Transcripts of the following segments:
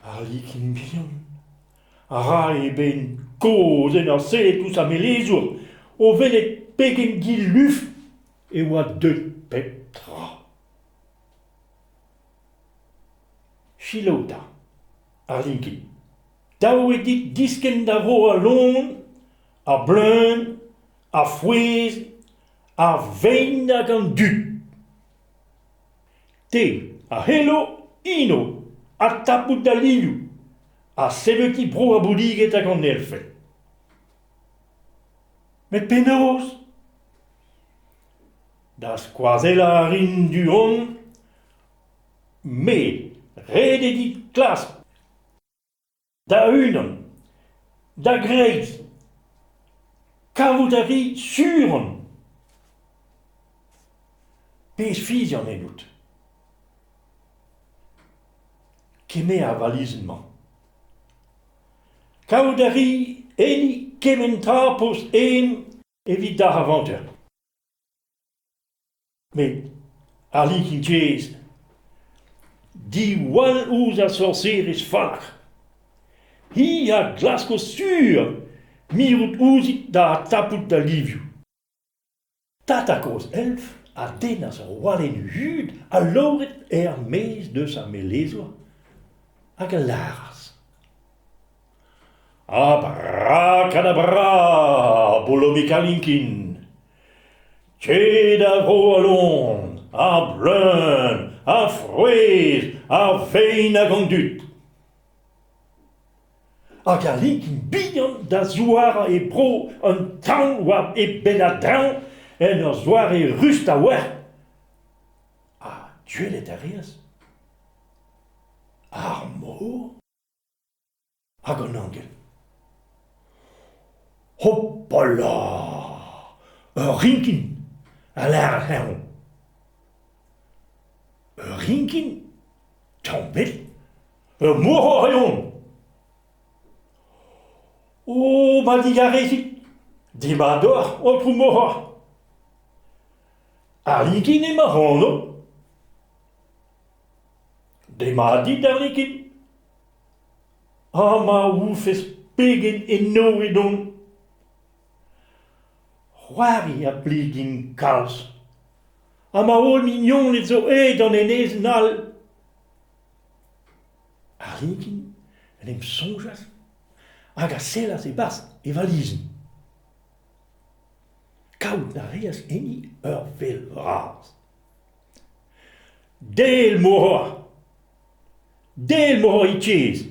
Ali kin bihan. Ara e ben koz en ar selet ouz a melezur. O velet pegen gil luf e oa deut pep tra. Chilota, ar linkin. Daou e dit disken da vo a lon, a bleun, a fouez, a vein hag an dud. Te, a helo, ino, a tapout da liou, a seveti bro a bouliget hag an elfen. Met penaos, da skoazella a rin du on, me red e dit klas, da unan, da greiz, kavout a ri suron. Pez fizian en out. Keme a valizenman. Kavout a ri eni kemen tra post en evit da avantur. Mais, ar linkin tjez, di wal ouz a sorcerez falak. Hi a glasko sur, mirout ouzit da tapout da liviou. Tatakos elf a den a zo walen hud a lauret mez deus a melezor hag a laras. Abracadabra, bolomika linkin. Tche da vo a lon, a bleun, a frouez, a vein hag an dud. Hag a linkin bihan da zouara e bro an taon oa e ben a draon en ur zoare rust a oar. A duelet a reas. Ar mor hag an angel. Hoppala! Ur rinkin a l'ar a c'haon. Ur rinkin tampet ur mor a reon. O, ma digarezit, demador o trou mor. Ar linkin e marran, no? Demadit ar linkin. Ma oufes pegen eno edon. C'hoari a pligin kalz. Ma ol mignon et zo an enez nal. Ar linkin en em sonjas hag a sellas e bas e valizen. Kaout na reas eni ur vel vras. Del moha i tjez.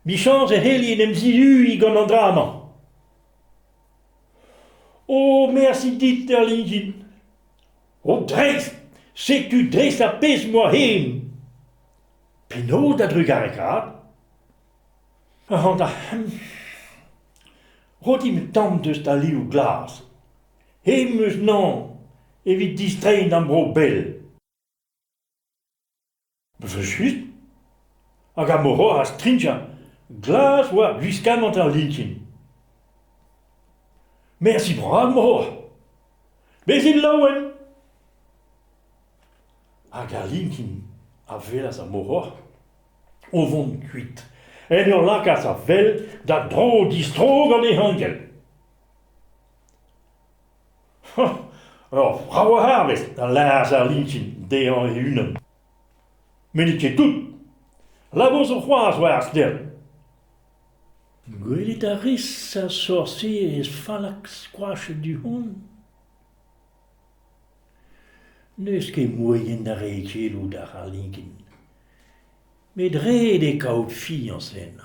Mi chans e heli en em zilu i gant an drama. O, merci dit ar linkin. O, dreist, setu dreist a pez moa hem. Peno da drugarekad. Da roti me tamm deus da liou glas. Hem eus nan, evit distrein d'an bro bel. Befe just, hag a moro a strinja, glas oa gwiskamant ar linkin. Merci brad moro. Bez il laouen. Hag ar linkin a velas a moro, o vont kuit. En ur lakas a vel da dro distro gant e angel. Vrao a harvest a laz ar linkin dean e unan. Men et ket tout. Lavoz o c'hoaz war ar stel. Gwelet a ris a sorcerez falak skouachet du hon. Neus ket moyen da reekelo da ar linkin. Met red e kaout fi an sen.